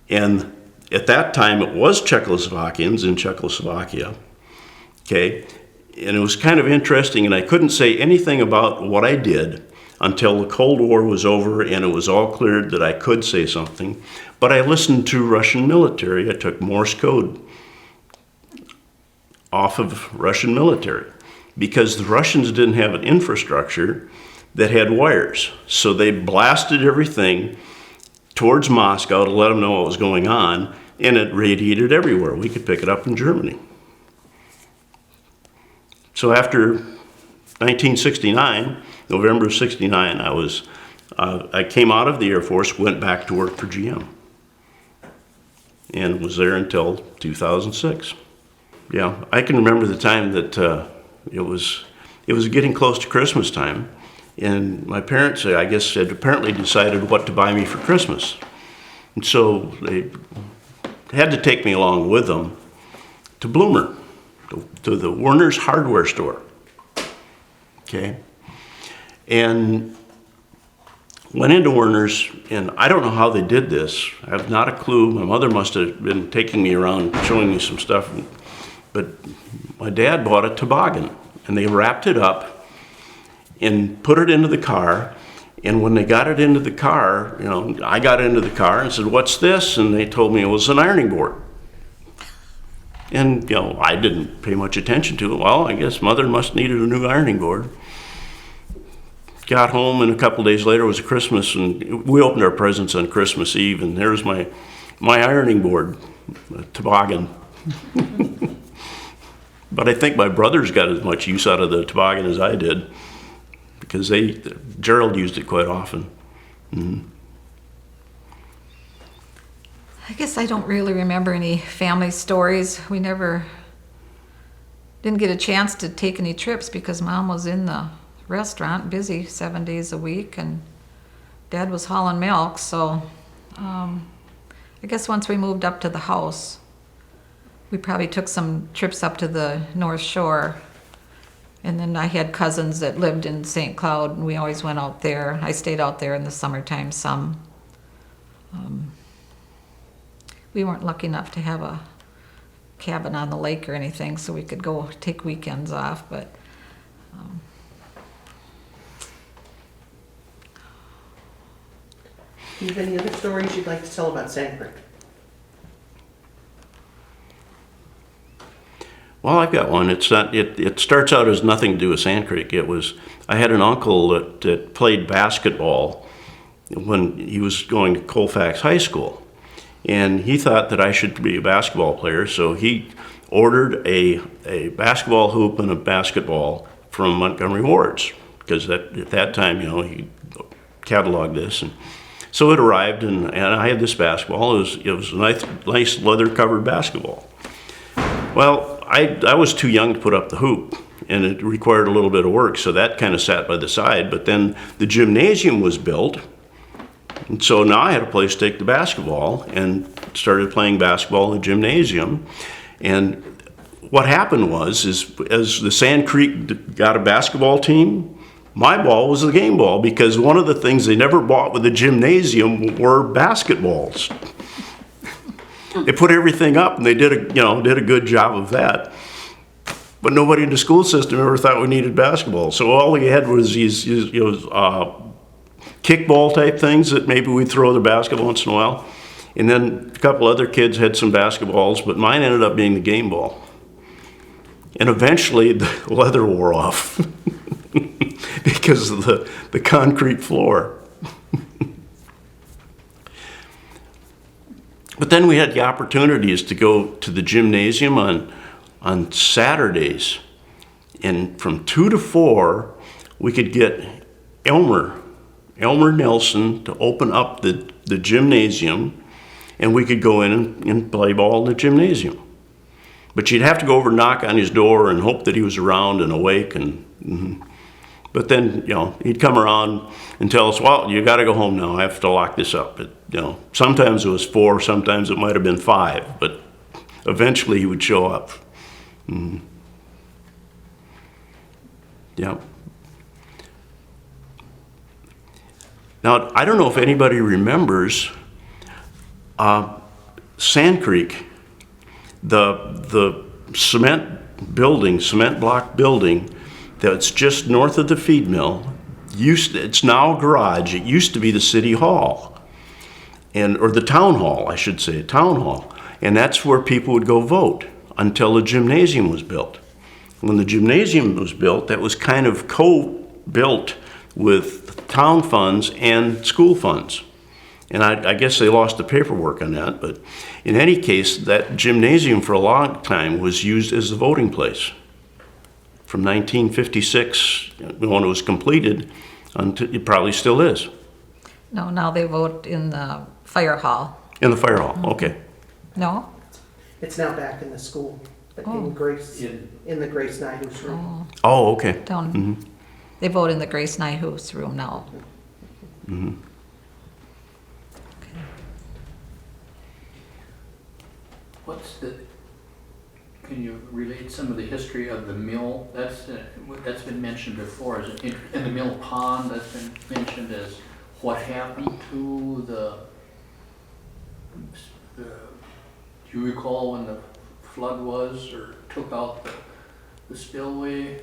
And at that time, it was Czechoslovakians in Czechoslovakia. Okay. And it was kind of interesting, and I couldn't say anything about what I did until the Cold War was over and it was all cleared that I could say something. But I listened to Russian military. I took Morse code off of Russian military because the Russians didn't have an infrastructure that had wires. So they blasted everything towards Moscow to let them know what was going on, and it radiated everywhere. We could pick it up in Germany. So after 1969, November of 69, I came out of the Air Force, went back to work for GM, and was there until 2006. Yeah, I can remember the time that it was getting close to Christmas time, and my parents, I guess, had apparently decided what to buy me for Christmas. And so they had to take me along with them to Bloomer, to the Werner's hardware store. Okay? And went into Werner's, and I don't know how they did this. I have not a clue. My mother must have been taking me around, showing me some stuff. But my dad bought a toboggan, and they wrapped it up and put it into the car. And when they got it into the car, I got into the car and said, "What's this?" And they told me it was an ironing board. And, I didn't pay much attention to it. Well, I guess Mother must needed a new ironing board. Got home, and a couple days later was Christmas, and we opened our presents on Christmas Eve, and there's my ironing board, toboggan. But I think my brothers got as much use out of the toboggan as I did, because Gerald used it quite often. Mm-hmm. I guess I don't really remember any family stories. We didn't get a chance to take any trips because Mom was in the restaurant, busy 7 days a week, and Dad was hauling milk. So I guess once we moved up to the house, we probably took some trips up to the North Shore. And then I had cousins that lived in St. Cloud, and we always went out there. I stayed out there in the summertime some. We weren't lucky enough to have a cabin on the lake or anything, so we could go take weekends off, but Do you have any other stories you'd like to tell about Sand Creek? Well, I've got one. It starts out as nothing to do with Sand Creek. I had an uncle that played basketball when he was going to Colfax High School. And he thought that I should be a basketball player, so he ordered a basketball hoop and a basketball from Montgomery Ward's, because at that time, he catalog this. And so it arrived, and I had this basketball. It was a nice leather-covered basketball. Well, I was too young to put up the hoop, and it required a little bit of work, so that kind of sat by the side. But then the gymnasium was built, and so now I had a place to take the basketball and started playing basketball in the gymnasium. And what happened was, as the Sand Creek got a basketball team, my ball was the game ball, because one of the things they never bought with the gymnasium were basketballs. They put everything up, and they did a good job of that. But nobody in the school system ever thought we needed basketball. So all we had was these kickball type things that maybe we'd throw the basket once in a while. And then a couple other kids had some basketballs, but mine ended up being the game ball. And eventually the leather wore off because of the concrete floor. But then we had the opportunities to go to the gymnasium on Saturdays. And from 2 to 4, we could get Elmer Nelson to open up the gymnasium, and we could go in and play ball in the gymnasium. But you'd have to go over and knock on his door and hope that he was around and awake. But then, he'd come around and tell us, well, you got to go home now. I have to lock this up. But, sometimes it was 4, sometimes it might have been 5, but eventually he would show up. Yeah. Now, I don't know if anybody remembers Sand Creek, the cement block building that's just north of the feed mill. It's now a garage. It used to be the city hall, or the town hall, I should say, town hall. And that's where people would go vote until the gymnasium was built. When the gymnasium was built, that was kind of co-built with town funds and school funds. And I guess they lost the paperwork on that, but in any case, that gymnasium for a long time was used as the voting place. From 1956, when it was completed, until it probably still is. No, now they vote in the fire hall. In the fire hall, okay. No? It's now back in the school, but in the Grace Nyhus room. Oh, okay. Down. They vote in the Grace Nyhus room now. Can you relate some of the history of the mill? That's been mentioned before, and the mill pond, that's been mentioned as what happened to do you recall when the flood was, or took out the spillway,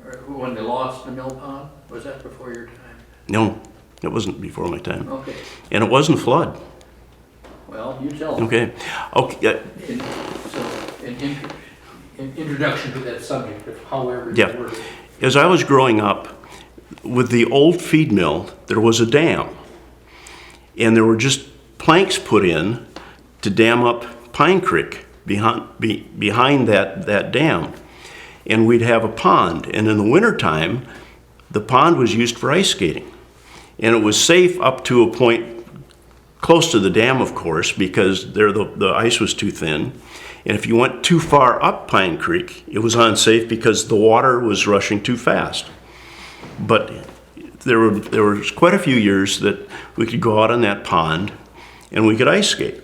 or when they lost the mill pond? Was that before your time? No, it wasn't before my time. Okay. And it wasn't flood. Well, you tell me. Okay. An introduction to that subject, if however you Yeah. word it. As I was growing up, with the old feed mill, there was a dam. And there were just planks put in to dam up Pine Creek behind that dam. And we'd have a pond. And in the wintertime, the pond was used for ice skating. And it was safe up to a point close to the dam, of course, because there the ice was too thin. And if you went too far up Pine Creek, it was unsafe because the water was rushing too fast. But there was quite a few years that we could go out on that pond and we could ice skate.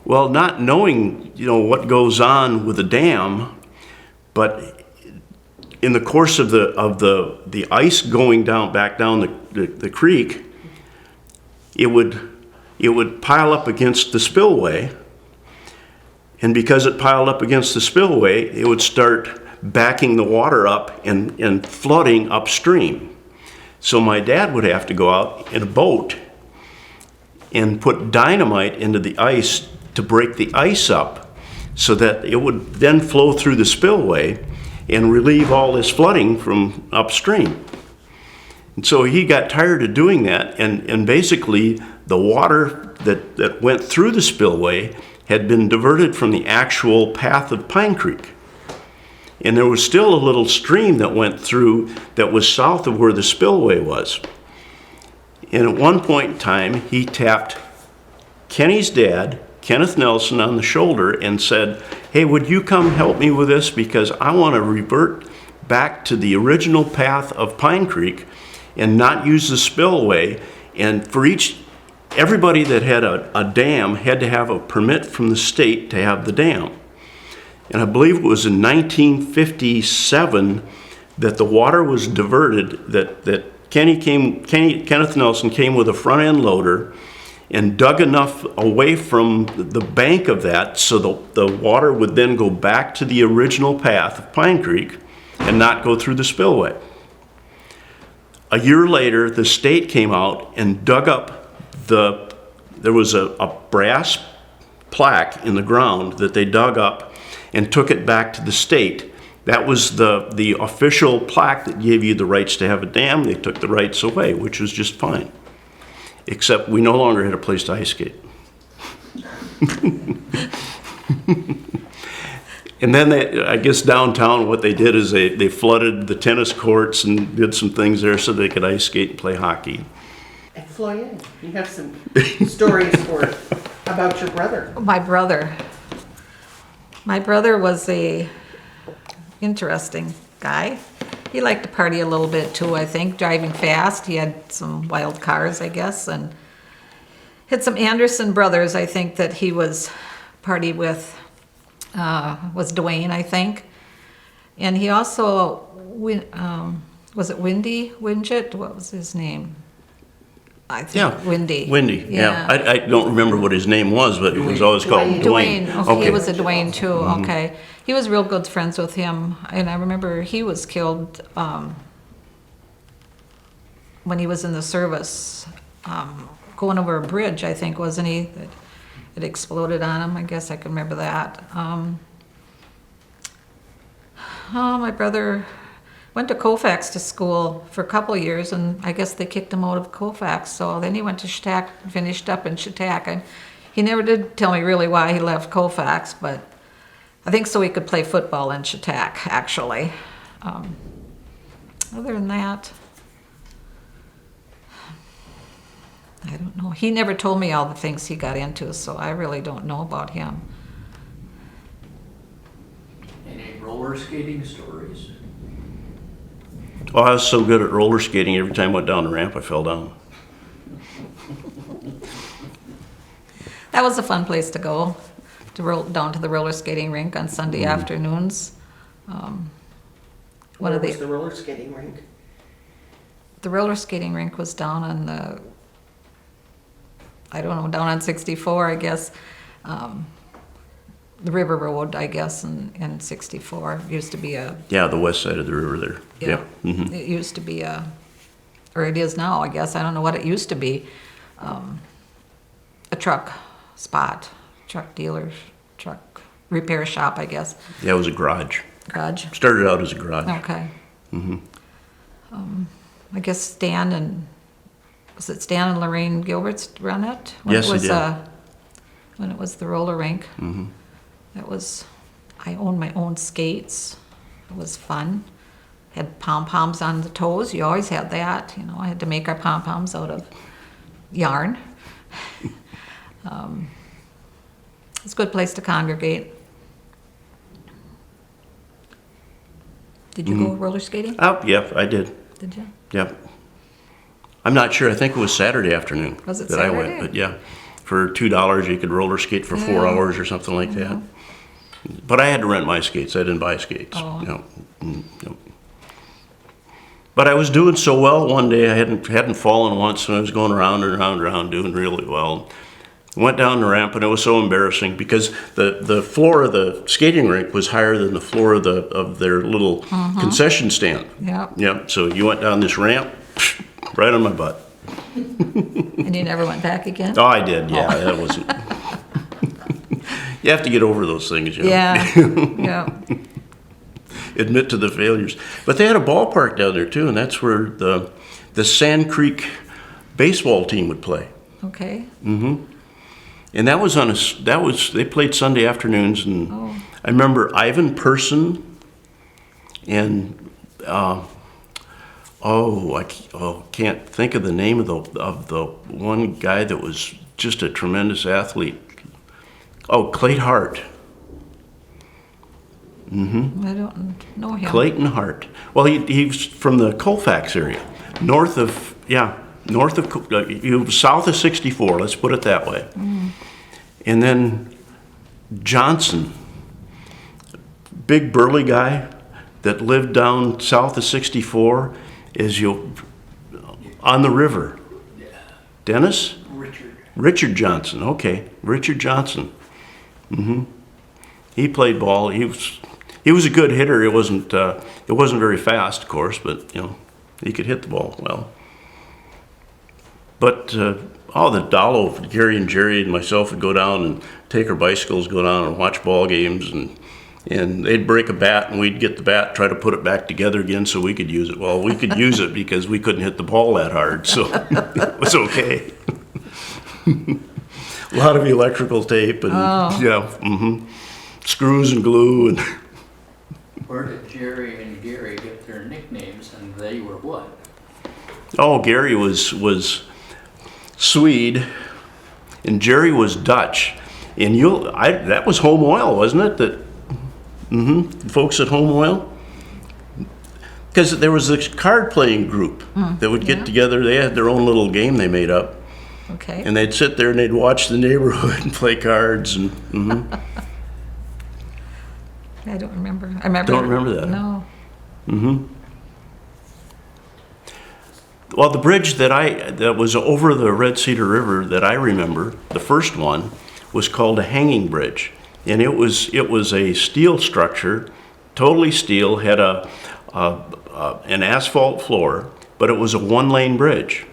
Well, not knowing, what goes on with the dam, but in the course of the ice going back down the creek, it would pile up against the spillway. And because it piled up against the spillway, it would start backing the water up and flooding upstream. So my dad would have to go out in a boat and put dynamite into the ice to break the ice up so that it would then flow through the spillway and relieve all this flooding from upstream. And so he got tired of doing that, and basically the water that went through the spillway had been diverted from the actual path of Pine Creek. And there was still a little stream that went through that was south of where the spillway was. And at one point in time, he tapped Kenny's dad, Kenneth Nelson, on the shoulder and said, "Hey, would you come help me with this? Because I want to revert back to the original path of Pine Creek and not use the spillway. And for everybody that had a dam had to have a permit from the state to have the dam." And I believe it was in 1957 that the water was diverted, that Kenneth Nelson came with a front end loader and dug enough away from the bank of that so the water would then go back to the original path of Pine Creek and not go through the spillway. A year later, the state came out and dug up there was a brass plaque in the ground that they dug up and took it back to the state. That was the official plaque that gave you the rights to have a dam. They took the rights away, which was just fine. Except we no longer had a place to ice skate. And then I guess downtown what they did is they flooded the tennis courts and did some things there so they could ice skate and play hockey. And FloyAnn, you have some stories about your brother. My brother. My brother was a interesting guy. He liked to party a little bit too, I think, driving fast. He had some wild cars, I guess, and had some Anderson brothers, I think, that he was party with, was Dwayne, I think. And he also, was it Windy Winget? What was his name? I think Yeah. Windy. Windy, yeah. I don't remember what his name was, but it was always called Dwayne. Dwayne, he was a Dwayne too, okay. He was real good friends with him, and I remember he was killed when he was in the service, going over a bridge, I think, wasn't he? It exploded on him, I guess I can remember that. My brother went to Colfax to school for a couple of years, and I guess they kicked him out of Colfax. So then he went to Chautauqua, finished up in Chautauqua. And he never did tell me really why he left Colfax, but I think so he could play football in Chautauqua, actually. Other than that, I don't know. He never told me all the things he got into, so I really don't know about him. Any roller skating stories? Oh, I was so good at roller skating, every time I went down the ramp, I fell down. That was a fun place to go, to roll down to the roller skating rink on Sunday afternoons. Where was the roller skating rink? The roller skating rink was down on down on 64, I guess. The River Road, I guess, in 64. Used to be Yeah, the west side of the river there. yeah. Mhm. It used to be or it is now, I guess. I don't know what it used to be. A truck spot, truck dealer, truck repair shop, I guess. Yeah, it was a garage. Garage. Started out as a garage. Okay. I guess Stan and Lorraine Gilbert's run it? Yes, they did. When it was the roller rink. I owned my own skates. It was fun. Had pom-poms on the toes. You always had that. You know, I had to make our pom-poms out of yarn. It's a good place to congregate. Did you go roller skating? Oh, yep, I did. Did you? Yep. I'm not sure. I think it was Saturday afternoon Was it that I went. Saturday? But yeah, for $2 you could roller skate for 4 Yeah. hours or something like that. But I had to rent my skates. I didn't buy skates. Oh. No. No. But I was doing so well one day. I hadn't fallen once, and I was going around and around and around doing really well. Went down the ramp, and it was so embarrassing because the floor of the skating rink was higher than the floor of their little concession stand. Yep. Yep. So you went down this ramp, right on my butt. And you never went back again? Oh, I did. Yeah, that wasn't. You have to get over those things, you know. Yeah. Yeah. Admit to the failures. But they had a ballpark down there too, and that's where the Sand Creek baseball team would play. Okay. And that was they played Sunday afternoons, and Oh. I remember Ivan Person and Can't think of the name of the one guy that was just a tremendous athlete. Oh, Clayton Hart. I don't know him. Clayton Hart. Well, he's from the Colfax area, north of he was south of 64. Let's put it that way. And then Johnson, big burly guy that lived down south of 64, on the river. Dennis? Richard Johnson. Okay, Richard Johnson. He played ball. He was a good hitter. It wasn't very fast, of course, but he could hit the ball well. But the Dollo, Gary and Jerry and myself would go down and take our bicycles, go down and watch ball games, and they'd break a bat, and we'd get the bat, try to put it back together again so we could use it. Well, we could use it because we couldn't hit the ball that hard, so it was okay. A lot of electrical tape and screws and glue and. Where did Jerry and Gary get their nicknames, and they were what? Oh, Gary was Swede, and Jerry was Dutch, and that was Home Oil, wasn't it? That folks at Home Oil, because there was this card playing group that would get together. They had their own little game they made up. Okay. And they'd sit there and they'd watch the neighborhood and play cards and. I don't remember. Don't remember that? No. Well, the bridge that was over the Red Cedar River that I remember, the first one, was called a hanging bridge, and it was a steel structure, totally steel, had an asphalt floor, but it was a one-lane bridge.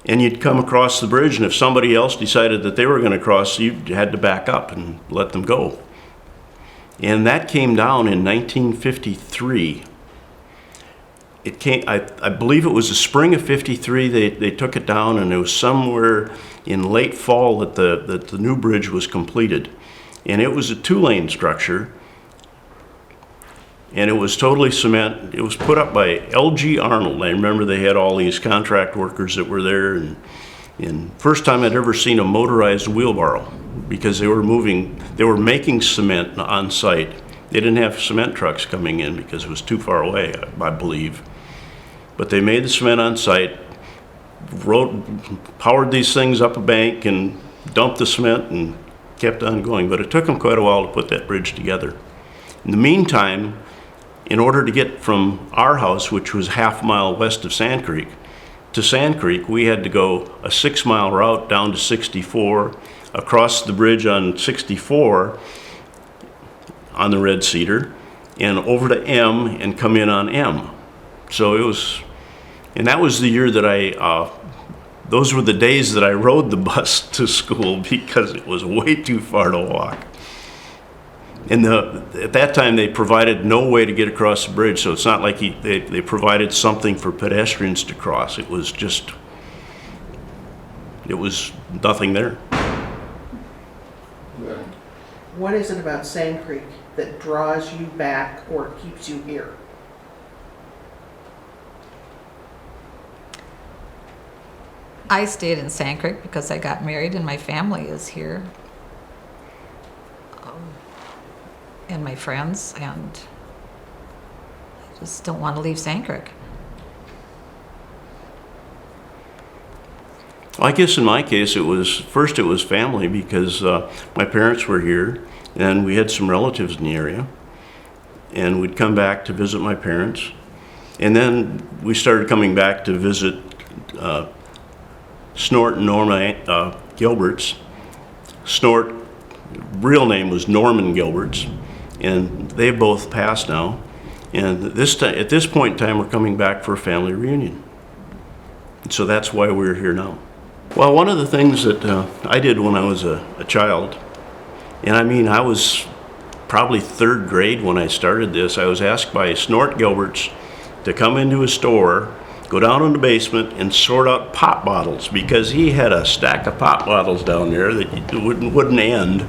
And you'd come across the bridge, and if somebody else decided that they were going to cross, you had to back up and let them go. And that came down in 1953. It came, I believe it was the spring of '53. They took it down, and it was somewhere in late fall that the new bridge was completed. And it was a two-lane structure, and it was totally cement. It was put up by L.G. Arnold. I remember they had all these contract workers that were there, and first time I'd ever seen a motorized wheelbarrow, because they were making cement on site. They didn't have cement trucks coming in because it was too far away, I believe. But they made the cement on site, powered these things up a bank and dumped the cement and kept on going. But it took them quite a while to put that bridge together. In the meantime, in order to get from our house, which was half a mile west of Sand Creek, to Sand Creek, we had to go a 6-mile route down to 64, across the bridge on 64 on the Red Cedar, and over to M and come in on M. So and that was the year that those were the days that I rode the bus to school because it was way too far to walk. And at that time, they provided no way to get across the bridge, so it's not like they provided something for pedestrians to cross. It was nothing there. What is it about Sand Creek that draws you back or keeps you here? I stayed in Sand Creek because I got married and my family is here. And my friends, and I just don't want to leave Sand Creek. I guess in my case, it was family because my parents were here and we had some relatives in the area, and we'd come back to visit my parents. And then we started coming back to visit Snort and Norma Gilberts. Snort, real name was Norman Gilberts, and they've both passed now. And at this point in time, we're coming back for a family reunion. And so that's why we're here now. Well, one of the things that I did when I was a child, and I mean, I was probably 3rd grade when I started this, I was asked by Snort Gilberts to come into a store, go down in the basement and sort out pop bottles, because he had a stack of pop bottles down there that wouldn't end.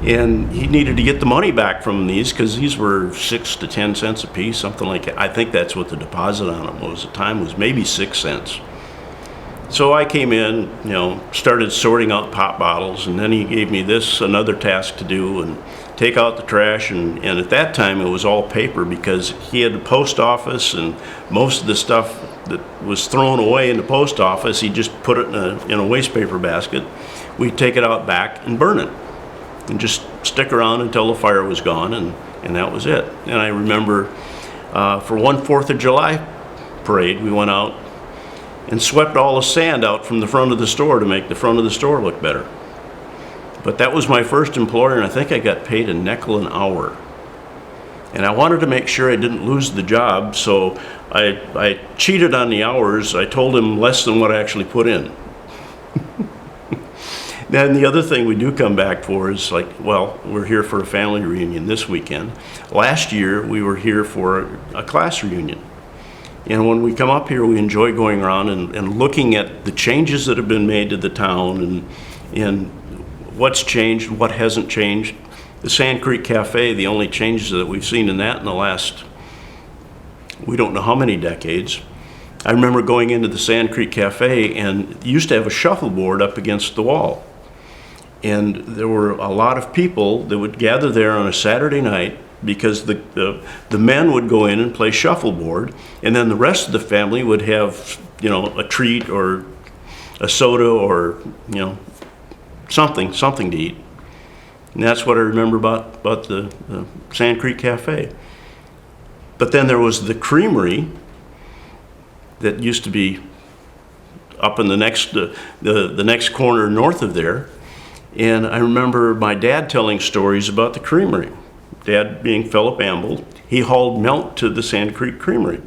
And he needed to get the money back from these because these were 6 to 10 cents a piece, something like that. I think that's what the deposit on them was. At the time was maybe 6 cents. So I came in, started sorting out pop bottles, and then he gave me another task to do, and take out the trash. And at that time it was all paper because he had the post office, and most of the stuff that was thrown away in the post office, he just put it in a waste paper basket. We'd take it out back and burn it, and just stick around until the fire was gone, and that was it. And I remember for one 4th of July parade, we went out and swept all the sand out from the front of the store to make the front of the store look better. But that was my first employer, and I think I got paid $0.05 an hour. And I wanted to make sure I didn't lose the job, so I cheated on the hours. I told him less than what I actually put in. Then the other thing we do come back for is we're here for a family reunion this weekend. Last year, we were here for a class reunion. And when we come up here, we enjoy going around and looking at the changes that have been made to the town and what's changed, what hasn't changed. The Sand Creek Cafe, the only changes that we've seen in that in the last, we don't know how many decades. I remember going into the Sand Creek Cafe, and it used to have a shuffleboard up against the wall. And there were a lot of people that would gather there on a Saturday night because the men would go in and play shuffleboard, and then the rest of the family would have, a treat or a soda or, something to eat. And that's what I remember about the Sand Creek Cafe. But then there was the creamery that used to be up in the next corner north of there. And I remember my dad telling stories about the creamery. Dad being Philip Amble, he hauled milk to the Sand Creek Creamery.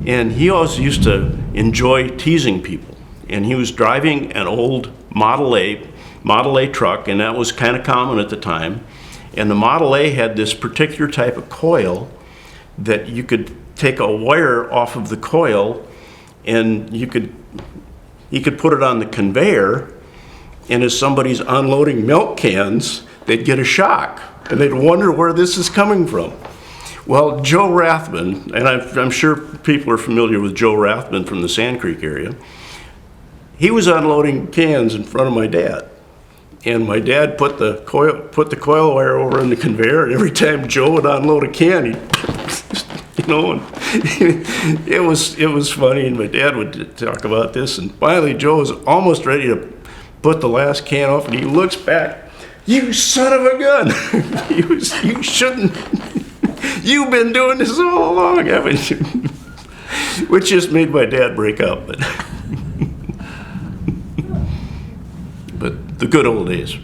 And he always used to enjoy teasing people. And he was driving an old Model A truck, and that was kind of common at the time. And the Model A had this particular type of coil that you could take a wire off of the coil, and he could put it on the conveyor, and as somebody's unloading milk cans, they'd get a shock, and they'd wonder where this is coming from. Well, Joe Rathman, and I'm sure people are familiar with Joe Rathman from the Sand Creek area, he was unloading cans in front of my dad. And my dad put the coil wire over on the conveyor, and every time Joe would unload a can, it was funny, and my dad would talk about this, and finally Joe was almost ready to put the last can off, and he looks back, "You son of a gun! You shouldn't, you've been doing this all along, haven't you?" Which just made my dad break up, but the good old days.